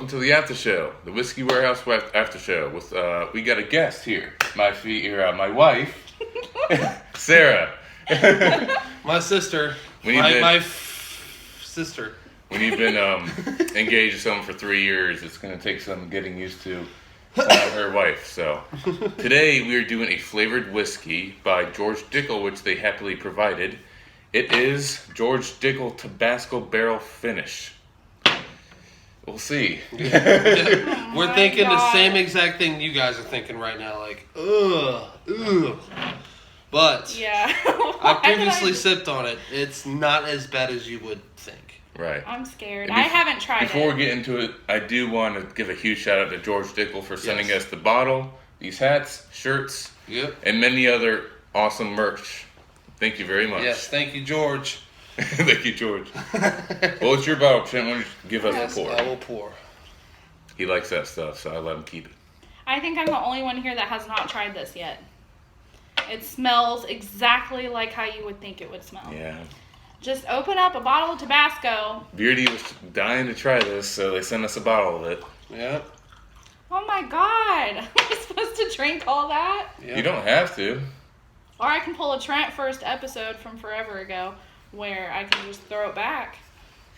Welcome to the after show, the Whiskey Warehouse after show. With we got a guest here. My wife, Sarah. My sister. Sister. When you've been engaged with someone for 3 years, it's going to take some getting used to her wife. So today we are doing a flavored whiskey by George Dickel, which they happily provided. It is George Dickel Tabasco Barrel Finish. We'll see. Yeah. We're thinking the same exact thing you guys are thinking right now. Like, ugh. But yeah. I previously sipped on it. It's not as bad as you would think. Right. I'm scared. I haven't tried Before we get into it, I do want to give a huge shout out to George Dickel for sending us the bottle, these hats, shirts, and many other awesome merch. Thank you very much. Yes, thank you, George. Thank you, George. Well, it's your bottle, Trent. Why don't you give us a pour? I will pour. He likes that stuff, so I let him keep it. I think I'm the only one here that has not tried this yet. It smells exactly like how you would think it would smell. Yeah. Just open up a bottle of Tabasco. Beardy was dying to try this, so they sent us a bottle of it. Yeah. Oh my god. Am I supposed to drink all that? Yep. You don't have to. Or I can pull a Trent first episode from forever ago where I can just throw it back.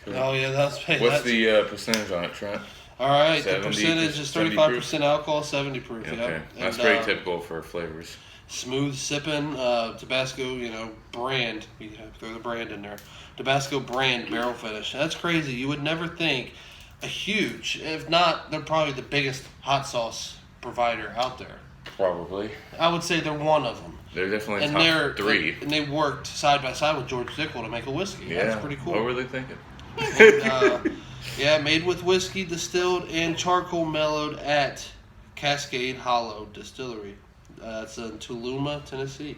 Cool. Oh yeah, that's the percentage on it, Trent? All right, the percentage is 35% alcohol, 70 proof. Okay, yeah. That's pretty typical for flavors. Smooth sipping, Tabasco, brand. You have to throw the brand in there. Tabasco brand barrel finish. That's crazy. You would never think a huge, if not, they're probably the biggest hot sauce provider out there. Probably. I would say they're one of them. They're definitely top three. And they worked side by side with George Dickel to make a whiskey. Yeah. That's pretty cool. What were they thinking? And, made with whiskey, distilled, and charcoal mellowed at Cascade Hollow Distillery. It's in Tuluma, Tennessee.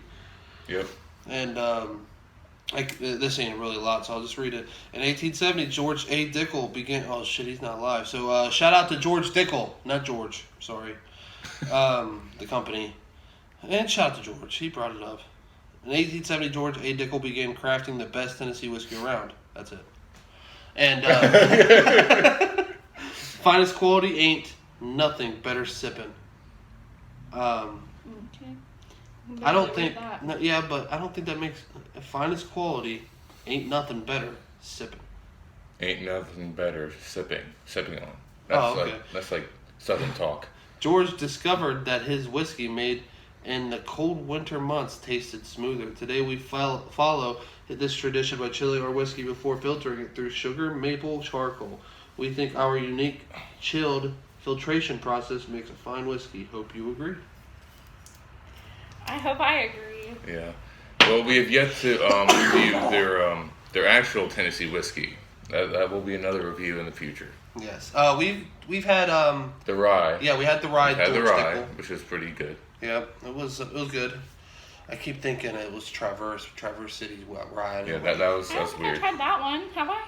Yep. And this ain't really a lot, so I'll just read it. In 1870, George A. Dickel began... Oh, shit, he's not alive. So, shout out to George Dickel. Not George. Sorry. The company. And shout out to George. He brought it up. In 1870, George A. Dickel began crafting the best Tennessee whiskey around. That's it. And finest quality ain't nothing better sipping. Okay. I don't think... No, yeah, but I don't think that makes... Finest quality ain't nothing better sipping. Ain't nothing better sipping on. That's like Southern talk. George discovered that his whiskey made in the cold winter months tasted smoother. Today we follow this tradition by chilling our whiskey before filtering it through sugar, maple, charcoal. We think our unique chilled filtration process makes a fine whiskey. Hope you agree. I hope I agree. Yeah. Well, we have yet to review their actual Tennessee whiskey. That will be another review in the future. Yes. We've had the rye. Yeah, we had the rye. We had the rye, which is pretty good. Yeah, it was good. I keep thinking it was Traverse City rye. Yeah, that was weird. I don't think I tried that one. Have I?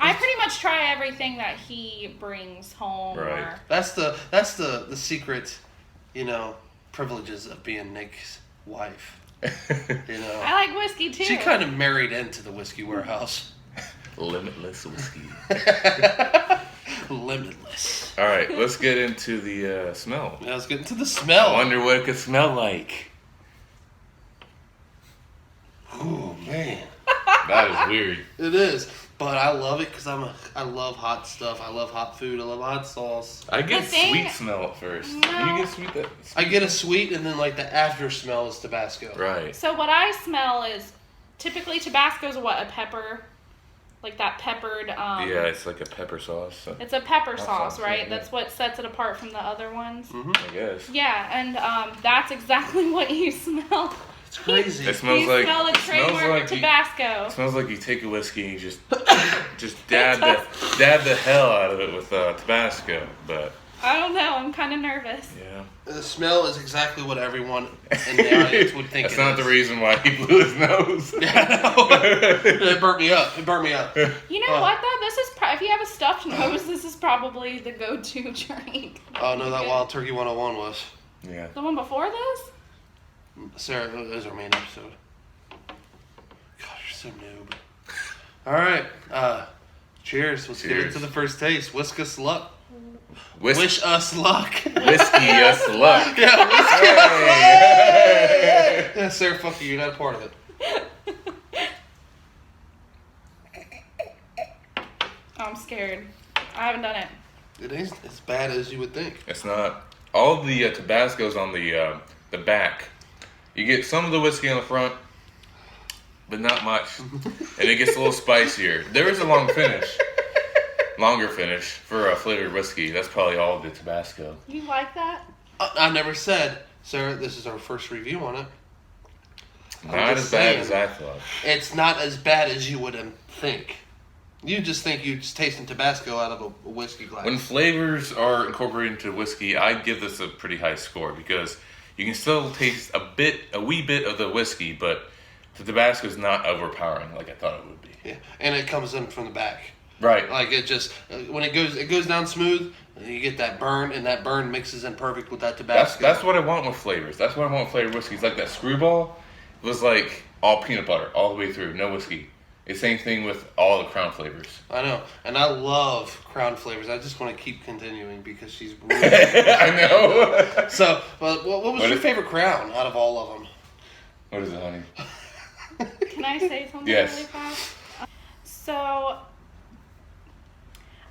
I pretty much try everything that he brings home. Right. Or... That's the secret, privileges of being Nick's wife. I like whiskey too. She kind of married into the Whiskey Warehouse. Limitless whiskey. Limitless. All right, let's get into the smell. Yeah, let's get into the smell. I wonder what it could smell like. Oh man, that is weird. It is, but I love it because I love hot stuff. I love hot food. I love hot sauce. I get sweet smell at first. No. You get sweet. I get a sweet, and then the after smell is Tabasco. Right. So what I smell is typically Tabasco's a pepper. Like that peppered... yeah, it's like a pepper sauce. It's a pepper sauce, right? Yeah. That's what sets it apart from the other ones. Mm-hmm. I guess. Yeah, and that's exactly what you smell. It's crazy. It smells you smell a trademark Tabasco. It smells like you take a whiskey and you just dab the hell out of it with Tabasco, but... I don't know. I'm kind of nervous. Yeah. The smell is exactly what everyone in the audience would think. That's not the reason why he blew his nose. Yeah, it burnt me up. You know what though? This is if you have a stuffed nose, this is probably the go-to drink. Oh no, that Wild Turkey 101 was. Yeah. The one before this? Sarah, that was our main episode. God, you're so noob. All right. Cheers. Let's get into the first taste. Whiskus Luck. Wish us luck. Whiskey us luck. Yeah, whiskey us luck. Yeah, sir, fuck you. You're not a part of it. I'm scared. I haven't done it. It ain't as bad as you would think. It's not. All the Tabasco's on the back. You get some of the whiskey on the front, but not much. And it gets a little spicier. There is a longer finish for a flavored whiskey. That's probably all the Tabasco. You like that? I never said, sir, this is our first review on it. Not as bad as I thought. It's not as bad as you would think. You just think you're just tasting Tabasco out of a whiskey glass. When flavors are incorporated into whiskey, I give this a pretty high score because you can still taste a wee bit of the whiskey, but the Tabasco is not overpowering like I thought it would be. Yeah, and it comes in from the back. Right. Like it just when it goes down smooth, and you get that burn, and that burn mixes in perfect with that Tabasco. That's what I want with flavors. That's what I want with flavored whiskeys. Like that Screwball was like all peanut butter all the way through, no whiskey. The same thing with all the Crown flavors. I know, and I love Crown flavors. I just want to keep continuing because she's really I know. So, what was your favorite Crown out of all of them? What is it, honey? Can I say something Yes. really fast? So,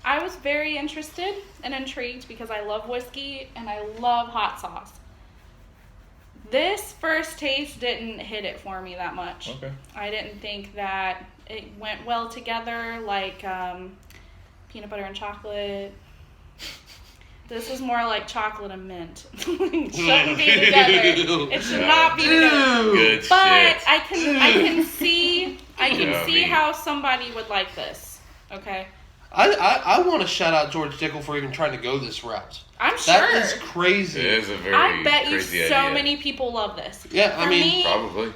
I was very interested and intrigued because I love whiskey and I love hot sauce. This first taste didn't hit it for me that much. Okay. I didn't think that it went well together like peanut butter and chocolate. This was more like chocolate and mint. It shouldn't be together. It should not be together. Good But shit. I can see how somebody would like this. Okay. I want to shout out George Dickel for even trying to go this route. I'm sure. That is crazy. It is a very I bet you crazy so idea. many people love this. Yeah, For I mean, me, Probably.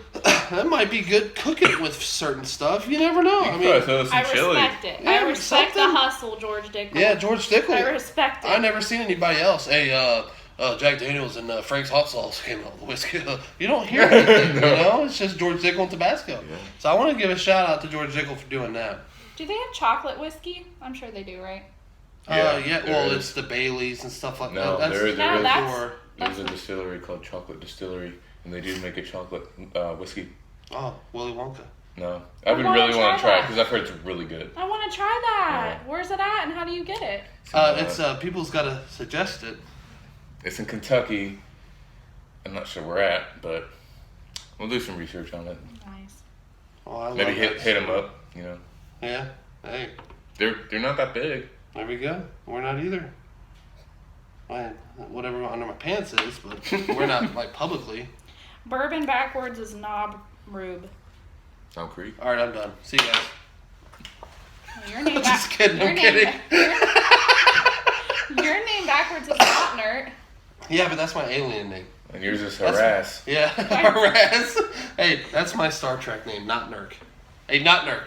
that might be good cooking with certain stuff. You never know. You I could mean, probably throw some I chili. respect it. Yeah, I respect the something. hustle, George Dickel. yeah, George Dickel. I respect it. I never seen anybody else. Hey, Jack Daniels and Frank's hot sauce came out with the whiskey. You don't hear anything, No. you know? It's just George Dickel and Tabasco. Yeah. So I want to give a shout out to George Dickel for doing that. Do they have chocolate whiskey? I'm sure they do, right? Well, there is. it's the Baileys and stuff like No, that. there is. that's- There's a distillery called Chocolate Distillery, and they do make a chocolate whiskey. Oh, Willy Wonka. No, I I would wanna really want try to try it that. because I've heard it's really good. I want to try that. Where's it at and how do you get it? It's people's got to suggest it. It's in Kentucky. I'm not sure where at, but we'll do some research on it. Nice. Oh, I Maybe love hit that them stuff. up. You know, Yeah. Hey, they're not that big. there we go. We're not either. Whatever under my pants is, but we're not like publicly. Bourbon backwards is knob rube. Sound Creek. All right, I'm done. See you guys. Your name Just kidding, your I'm name- kidding. Your name backwards is not nerd. Yeah, but that's my alien name. And yours is That's- Harass. Yeah, harass. Hey, that's my Star Trek name, not Nurk. Hey, not Nurk.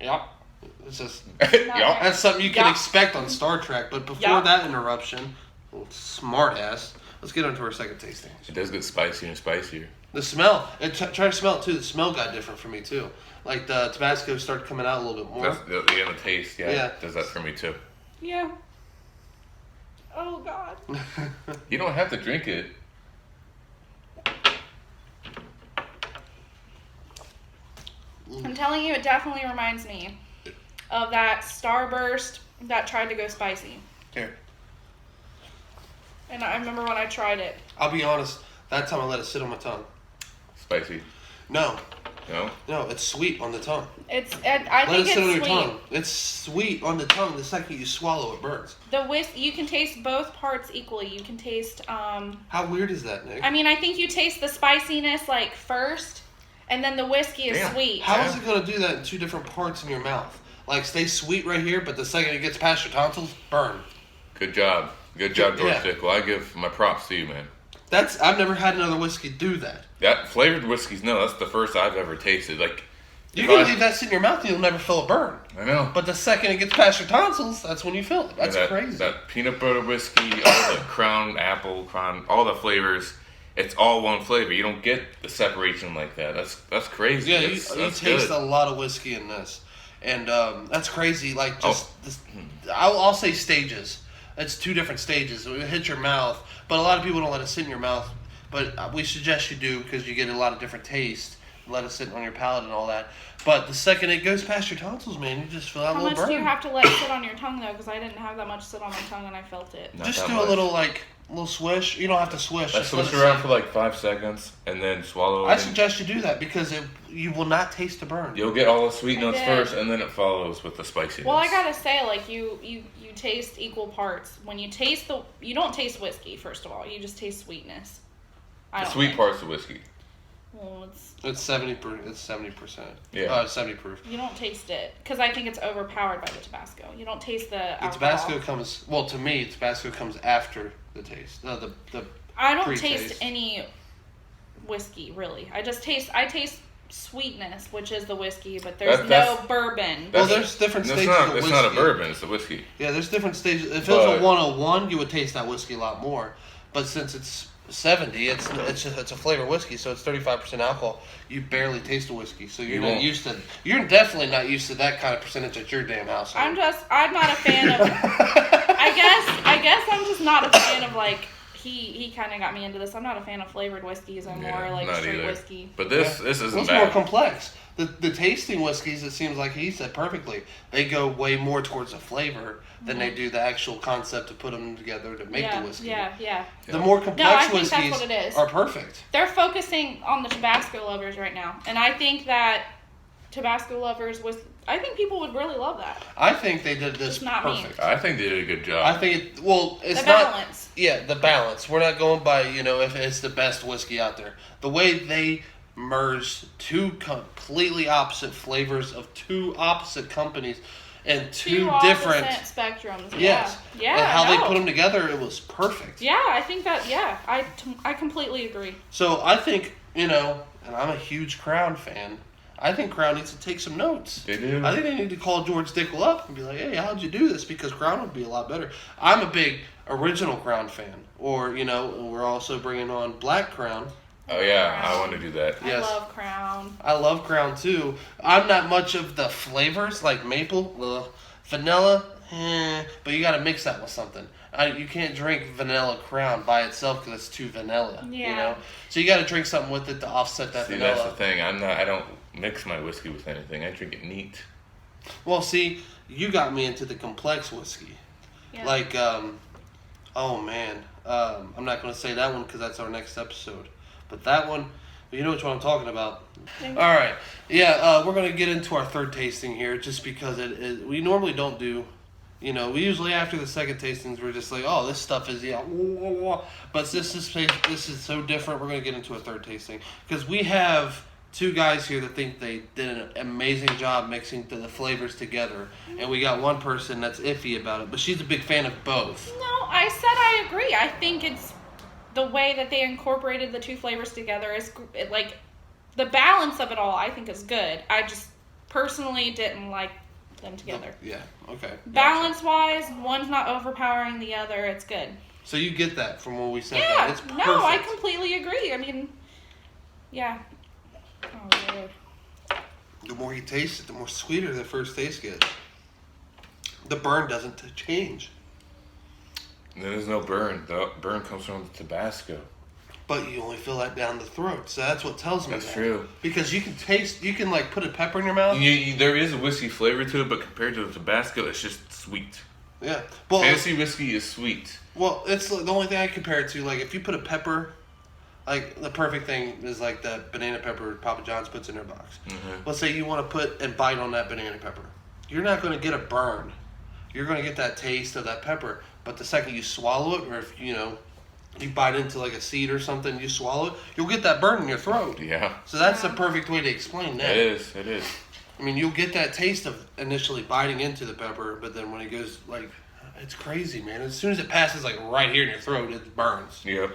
Yep. It's just Yup. that's something you can Yup. expect on Star Trek. But before Yup. that interruption, smart ass. Let's get on to our second tasting. It does get spicier and spicier. The smell. Try to smell it too. The smell got different for me too. Like the Tabasco started coming out a little bit more. That's the taste. Yeah, Yeah. it does that for me too. Yeah. Oh God. You don't have to drink it. I'm telling you, it definitely reminds me of that Starburst that tried to go spicy. Here, And I remember when I tried it. I'll be honest. That time I let it sit on my tongue. Spicy. No, No. it's sweet on the tongue. I Let think it sit on it's your sweet. tongue. It's sweet on the tongue. The second you swallow, it burns. The whiskey, you can taste both parts equally. You can taste, How weird is that, Nick? I mean, I think you taste the spiciness like first, and then the whiskey is Damn. sweet. How is it going to do that in two different parts in your mouth? Like, stay sweet right here, but the second it gets past your tonsils, burn. Good job. Good job, George Yeah. Dickel. I give my props to you, man. I've never had another whiskey do that. That flavored whiskeys, no, that's the first I've ever tasted. Like, You if can I- leave that sit in your mouth and you'll never feel a burn. I know. But the second it gets past your tonsils, that's when you feel it. That's that, crazy. That peanut butter whiskey, all the Crown apple, all the flavors, it's all one flavor. You don't get the separation like that. That's crazy. Yeah, you That's taste good. a lot of whiskey in this. And that's crazy. Like, just Oh. this, I'll say stages. It's 2 different stages. It hits your mouth, but a lot of people don't let it sit in your mouth. But we suggest you do because you get a lot of different taste. Let it sit on your palate and all that. But the second it goes past your tonsils, man, you just feel that How little much burn. do you have to let sit on your tongue though? Because I didn't have that much sit on my tongue and I felt it. Not Just that do much. a little swish. You don't have to swish. Let's Just let switch it around sit. for like 5 seconds and then swallow it. I suggest you do that because you will not taste the burn. You'll get all the sweet I notes did. first, and then it follows with the spiciness. Well, I gotta say, like you taste equal parts. When you taste you don't taste whiskey. First of all, you just taste sweetness. The don't sweet think. part's the whiskey. Well, It's 70%. It's 70%. Yeah. 70 proof. you don't taste it because I think it's overpowered by the Tabasco. You don't taste the The alcohol. Tabasco comes. Well, to me, Tabasco comes after the taste. The I don't pre-taste. taste any whiskey really. I taste sweetness, which is the whiskey, but there's That's- no bourbon. Well, That's- there's different It's stages not. of It's whiskey. not a bourbon. It's the whiskey. Yeah, there's different stages. If it was But- a 101, you would taste that whiskey a lot more. But since it's 70, it's a flavor whiskey, so it's 35% alcohol. You barely taste the whiskey, so you're You not won't. used to. You're definitely not used to that kind of percentage at your damn house. I'm not a fan of. I guess I'm just not a fan of like. He kind of got me into this. I'm not a fan of flavored whiskeys. I'm more like not straight either. whiskey. But this isn't It's bad. more complex. The tasting whiskeys, it seems like he said perfectly, they go way more towards the flavor than they do the actual concept to put them together to make the whiskey. Yeah. The more I complex think that's whiskeys what it is. are perfect. They're focusing on the Tabasco lovers right now, and I think that Tabasco lovers I think people would really love that. I think they did this It's not me. perfect. I think they did a good job. I think it's The not. balance. Yeah, the balance. We're not going by, if it's the best whiskey out there. The way they merged 2 completely opposite flavors of 2 opposite companies and 2 different. opposite spectrums. Yes. Yeah. And how they no. put them together, it was perfect. Yeah, I think that. Yeah, I completely agree. So I think, and I'm a huge Crown fan. I think Crown needs to take some notes. They do. I think they need to call George Dickel up and be like, hey, how'd you do this? Because Crown would be a lot better. I'm a big original Crown fan. Or, we're also bringing on Black Crown. Oh yeah, I want to do that. Yes. I love Crown. I love Crown too. I'm not much of the flavors like maple, vanilla, but you got to mix that with something. You can't drink vanilla Crown by itself because it's too vanilla. Yeah. So you got to drink something with it to offset that See, vanilla. that's the thing. I don't mix my whiskey with anything. I drink it neat. Well, see, you got me into the complex whiskey. Yeah. Like, oh man, I'm not going to say that one because that's our next episode. But that one, you know which one I'm talking about. Thank All right, yeah, we're going to get into our third tasting here, just because we normally don't do. We usually after the second tastings we're just like, oh, this stuff is but this is so different. We're going to get into a third tasting because we have 2 guys here that think they did an amazing job mixing the flavors together, and we got one person that's iffy about it, but she's a big fan of both. No, I said I agree. I think it's the way that they incorporated the 2 flavors together is like the balance of it all. I think is good. I just personally didn't like them together. Yeah. Okay. Balance wise, one's not overpowering the other. It's good. So you get that from when we said Yeah. that. It's perfect. No, I completely agree. I mean, yeah. Oh, Lord. The more you taste it, the more sweeter the first taste gets. The burn doesn't change. There's no burn. The burn comes from the Tabasco. But you only feel that down the throat. So that's what tells me That's that. true. Because you can like put a pepper in your mouth. There is a whiskey flavor to it, but compared to the Tabasco, it's just sweet. Yeah. Well, Fancy whiskey is sweet. Well, it's the only thing I compare it to. Like, if you put a pepper, like, the perfect thing is like the banana pepper Papa John's puts in their box. Mm-hmm. Let's say you want to put and bite on that banana pepper. You're not going to get a burn. You're going to get that taste of that pepper. But the second you swallow it, or if, you bite into like a seed or something, you swallow it, you'll get that burn in your throat. Yeah. So that's the perfect way to explain that. It is. I mean, you'll get that taste of initially biting into the pepper, but then when it goes, like, it's crazy, man. As soon as it passes, like, right here in your throat, it burns. Yep.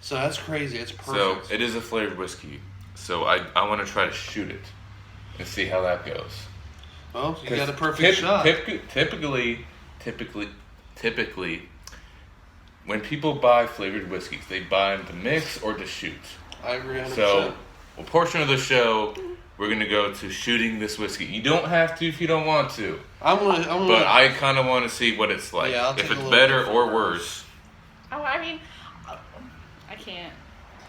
So that's crazy. It's So perfect. it is a flavored whiskey. So I want to try to shoot it and see how that goes. Well, you got a perfect shot. Typically, when people buy flavored whiskeys, they buy them to mix or to shoot. I agree 100%. So, a portion of the show, we're gonna go to shooting this whiskey. You don't have to if you don't want to. But I kind of want to see what it's like. Yeah, I'll if take a it's little better bit or first. worse. Oh, I mean, I can't.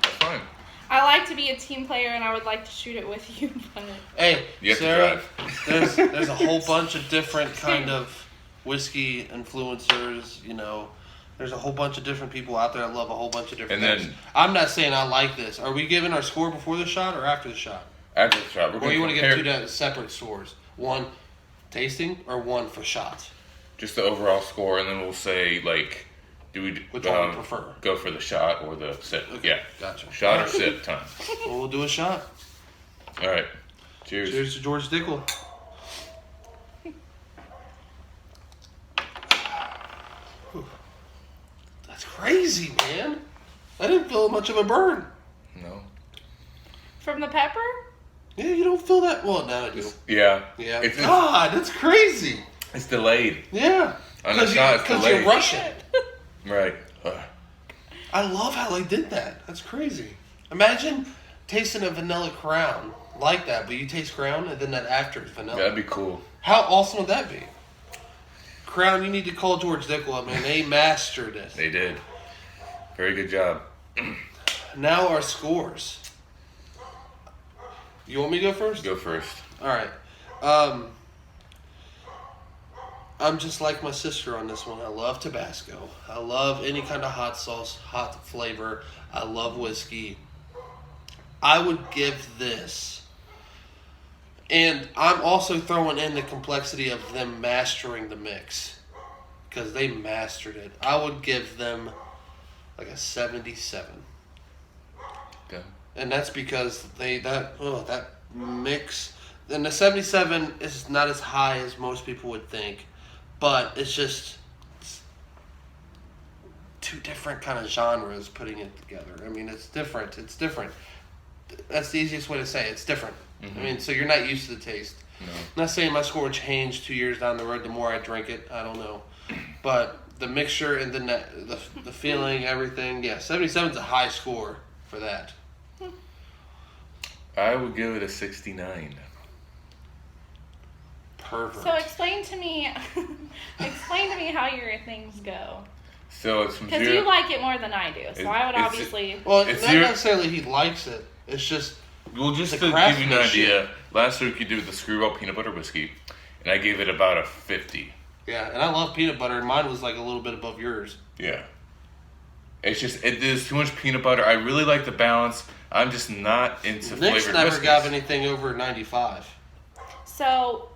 That's fine. I like to be a team player, and I would like to shoot it with you, but Hey, You have to Sarah, drive. there's a whole bunch of different kind of whiskey influencers. There's a whole bunch of different people out there that love a whole bunch of different And things. then- I'm not saying I like this. Are we giving our score before the shot or after the shot? After the shot, we're Or gonna you want to give compare two separate scores? One tasting or one for shots? just the overall score, and then we'll say like, do we Which one we prefer? go for the shot or the sip? Okay, Yeah, gotcha. shot or sip time. Well, we'll do a shot. All right, cheers. Cheers to George Dickel. Whew. That's crazy, man. I didn't feel much of a burn. No. from the pepper? Yeah, you don't feel that. Well, now I do. Yeah. Yeah. It's God, that's crazy. delayed. Yeah. On the shot, it's Because delayed. you're Russian. Right. I love how they did that. That's crazy. Imagine tasting a vanilla crown like that, but you taste crown and then that after is vanilla. That'd be cool. How awesome would that be? Crown, you need to call George Dickel up, man. They mastered it. They did. Very good job. Now our scores. You want me to go first? Go first. All right. I'm just like my sister on this one. I love Tabasco. I love any kind of hot sauce, hot flavor. I love whiskey. I would give this. And I'm also throwing in the complexity of them mastering the mix. Because they mastered it. I would give them like a 77. Okay. And that's because that mix. And the 77 is not as high as most people would think. But it's two different kind of genres putting it together. I mean, it's different. It's different. That's the easiest way to say it. It's different. Mm-hmm. I mean, so you're not used to the taste. No. I'm not saying my score would change 2 years down the road the more I drink it. I don't know. But the mixture and the feeling, everything, yeah, 77 is a high score for that. I would give it a 69. Perfect. So explain to me how your things go. So it's from Because zero. you like it more than I do, so I would it's- obviously. Well, It's not zero- necessarily he likes it. It's just Well, just the to give you an craftsmanship. idea, last week you did the Screwball Peanut Butter Whiskey, and I gave it about a 50. yeah, and I love peanut butter, and mine was like a little bit above yours. Yeah. It's just, there's too much peanut butter. I really like the balance. I'm just not into Nick's flavored never whiskeys. got anything over 95. So,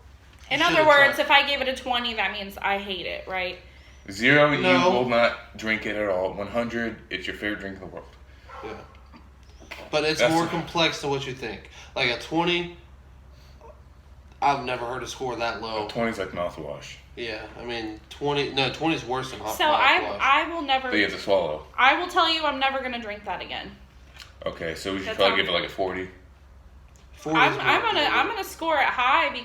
in You other should've words, tried. if I gave it a 20, that means I hate it, right? 0, No. you will not drink it at all. 100, it's your favorite drink in the world. Yeah. But it's That's more a- complex than what you think. Like a 20, I've never heard a score that low. 20 is like mouthwash. Yeah, I mean 20 is worse than hot. So I will never. That you have to swallow. I will tell you, I'm never gonna drink that again. Okay, so we should That's probably all. give it like a 40. 40 I'm is gonna score it high.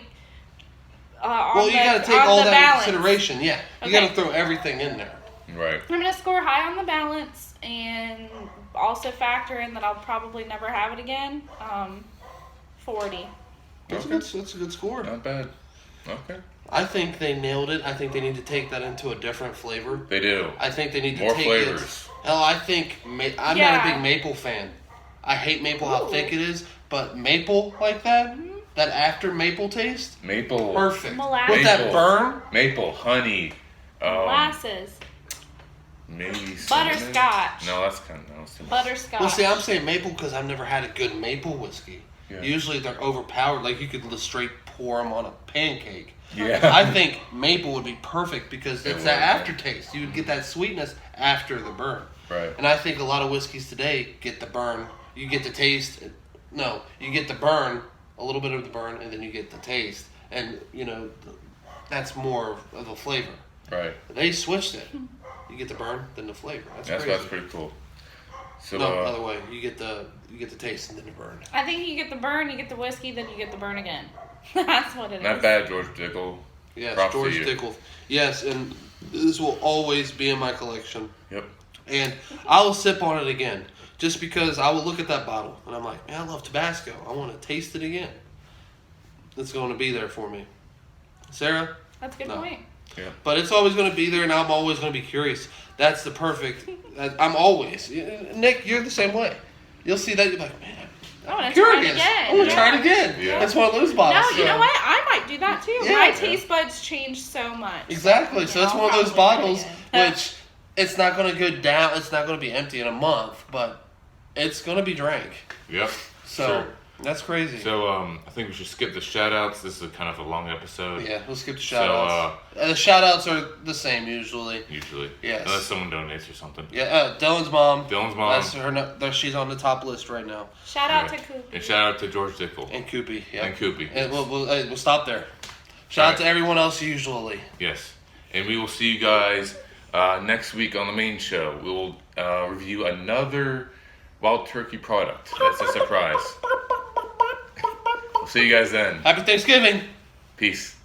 Well, you got to take all that balance. into consideration. Yeah, you Okay. got to throw everything in there. Right. I'm gonna score high on the balance, and also factor in that I'll probably never have it again. 40. That's, Okay. that's a good score. Not bad. Okay. I think they nailed it. I think they need to take that into a different flavor. They do. I think they need to More take flavors. it. Oh, I think I'm not Yeah. a big maple fan. I hate maple how Ooh. thick it is, but maple like that, Mm-hmm. that after maple taste, Maple. perfect. Molasses. With that Maple. burn, Maple, honey. Molasses. Maybe cinnamon? Butterscotch. No, that's kind of too much. Butterscotch. well, see, I'm saying maple because I've never had a good maple whiskey. Yeah. Usually they're overpowered. Like you could just straight pour them on a pancake. Yeah. I think maple would be perfect because It it's that would. aftertaste. You would get that sweetness after the burn. Right. And I think a lot of whiskeys today get the burn. You get the taste. No, you get the burn, a little bit of the burn, and then you get the taste. And, that's more of the flavor. Right. They switched it. You get the burn, then the flavor. That's crazy. pretty cool. So, No, other way. You get the taste and then the burn. I think you get the burn, you get the whiskey, then you get the burn again. That's what it is. not bad, George Dickel. Yes, Props to George you. Dickel. Yes, and this will always be in my collection. Yep. And I will sip on it again. Just because I will look at that bottle and I'm like, man, I love Tabasco. I want to taste it again. that's going to be there for me. Sarah? That's a good No. point. Yeah. But it's always going to be there, and I'm always going to be curious. That's the perfect. I'm always. Nick, you're the same way. You'll see that, you're like, man, I want to try it curious. again. I want to try it again. Yeah. It's one of those bottles. No, you know what? I might do that too. Yeah. My taste buds change so much. Exactly. So Yeah, it's I'll one of those probably bottles try it. which it's not going to go down. It's not going to be empty in a month, but it's going to be drank. Yep. So Sure. that's crazy. So I think we should skip the shout outs. This is a kind of a long episode. Yeah, we'll skip the shout outs. The shout outs are the same usually. Usually. Yes. Unless someone donates or something. Yeah, Dylan's mom. Dylan's mom. That's her. She's on the top list right now. Shout out Yeah. to Coop. And shout out to George Dickel. And Koopy. Yeah. And Koopy. And we'll stop there. Shout out Alright. to everyone else usually. Yes. And we will see you guys next week on the main show. We will review another wild turkey product. That's a surprise. We'll see you guys then. Happy Thanksgiving. Peace.